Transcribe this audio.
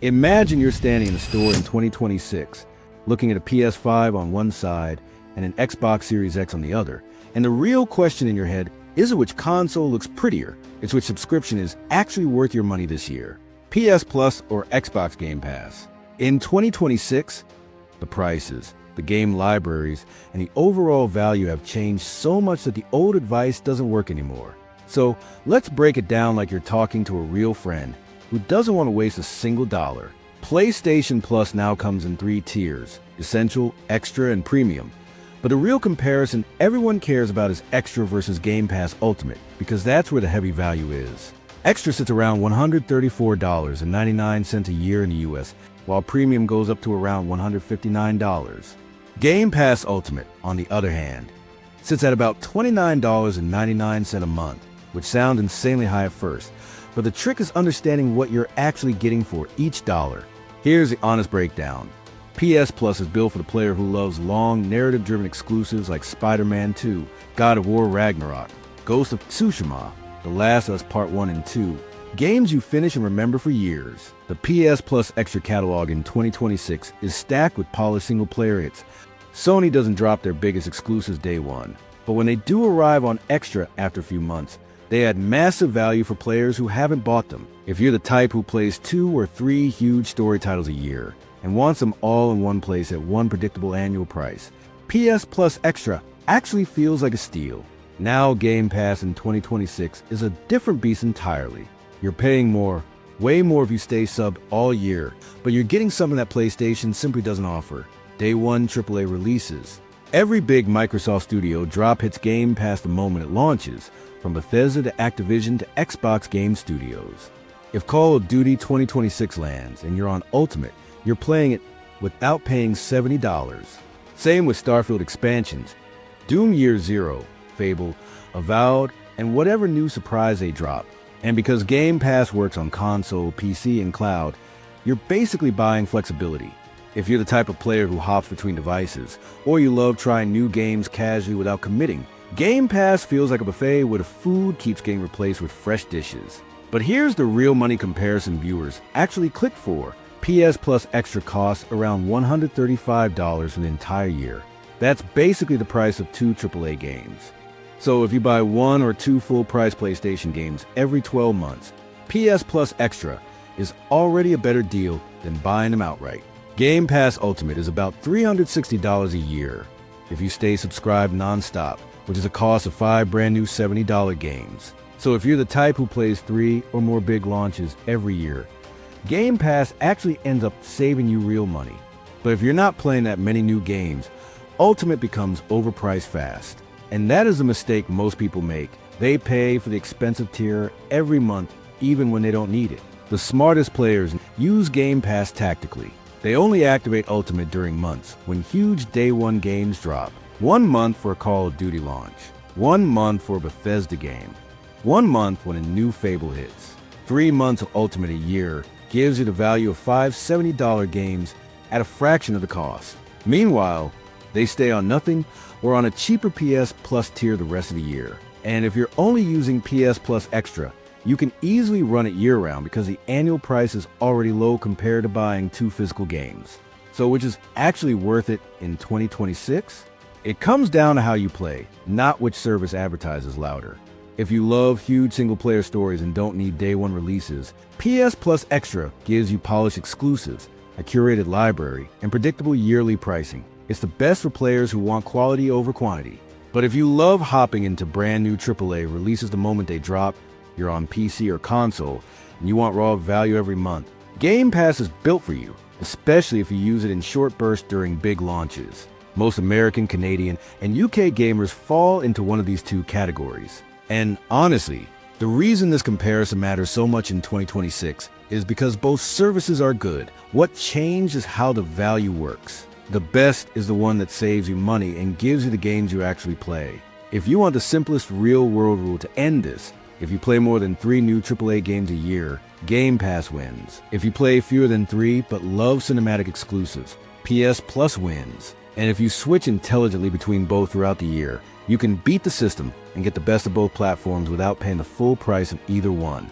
Imagine you're standing in a store in 2026, looking at a PS5 on one side and an Xbox Series X on the other, and the real question in your head isn't which console looks prettier, it's which subscription is actually worth your money this year, PS Plus or Xbox Game Pass. In 2026, the prices, the game libraries, and the overall value have changed so much that the old advice doesn't work anymore. So let's break it down like you're talking to a real friend who doesn't want to waste a single dollar. PlayStation Plus now comes in 3 tiers: Essential, Extra, and Premium. But the real comparison everyone cares about is Extra versus Game Pass Ultimate, because that's where the heavy value is. Extra sits around $134.99 a year in the US, while Premium goes up to around $159. Game Pass Ultimate, on the other hand, sits at about $29.99 a month, which sounds insanely high at first, but the trick is understanding what you're actually getting for each dollar. Here's the honest breakdown. PS Plus is built for the player who loves long, narrative-driven exclusives like Spider-Man 2, God of War Ragnarok, Ghost of Tsushima, The Last of Us Part 1 and 2, games you finish and remember for years. The PS Plus Extra catalog in 2026 is stacked with polished single-player hits. Sony doesn't drop their biggest exclusives day one, but when they do arrive on Extra after a few months, they add massive value for players who haven't bought them. If you're the type who plays 2 or 3 huge story titles a year and wants them all in one place at one predictable annual price, PS Plus Extra actually feels like a steal. Now Game Pass in 2026 is a different beast entirely. You're paying more, way more if you stay subbed all year, but you're getting something that PlayStation simply doesn't offer: Day 1 AAA releases. Every big Microsoft studio drop hits Game Pass the moment it launches, from Bethesda to Activision to Xbox Game Studios. If Call of Duty 2026 lands and you're on Ultimate, you're playing it without paying $70. Same with Starfield expansions, Doom Year Zero, Fable, Avowed, and whatever new surprise they drop. And because Game Pass works on console, PC, and cloud, you're basically buying flexibility. If you're the type of player who hops between devices, or you love trying new games casually without committing, Game Pass feels like a buffet where the food keeps getting replaced with fresh dishes. But here's the real money comparison viewers actually click for. PS Plus Extra costs around $135 for the entire year. That's basically the price of 2 AAA games. So if you buy 1 or 2 full-price PlayStation games every 12 months, PS Plus Extra is already a better deal than buying them outright. Game Pass Ultimate is about $360 a year if you stay subscribed non-stop, which is a cost of 5 brand new $70 games. So if you're the type who plays 3 or more big launches every year, Game Pass actually ends up saving you real money. But if you're not playing that many new games, Ultimate becomes overpriced fast. And that is a mistake most people make. They pay for the expensive tier every month, even when they don't need it. The smartest players use Game Pass tactically. They only activate Ultimate during months when huge Day 1 games drop. 1 month for a Call of Duty launch, 1 month for a Bethesda game, 1 month when a new Fable hits. 3 months of Ultimate a year gives you the value of 5 $70 games at a fraction of the cost. Meanwhile, they stay on nothing or on a cheaper PS Plus tier the rest of the year. And if you're only using PS Plus Extra, you can easily run it year-round because the annual price is already low compared to buying 2 physical games. So which is actually worth it in 2026? It comes down to how you play, not which service advertises louder. If you love huge single-player stories and don't need Day 1 releases, PS Plus Extra gives you polished exclusives, a curated library, and predictable yearly pricing. It's the best for players who want quality over quantity. But if you love hopping into brand new AAA releases the moment they drop, you're on PC or console, and you want raw value every month, Game Pass is built for you, especially if you use it in short bursts during big launches. Most American, Canadian, and UK gamers fall into one of these 2 categories. And honestly, the reason this comparison matters so much in 2026 is because both services are good. What changed is how the value works. The best is the one that saves you money and gives you the games you actually play. If you want the simplest real-world rule to end this, if you play more than 3 new AAA games a year, Game Pass wins. If you play fewer than 3 but love cinematic exclusives, PS Plus wins. And if you switch intelligently between both throughout the year, you can beat the system and get the best of both platforms without paying the full price of either one.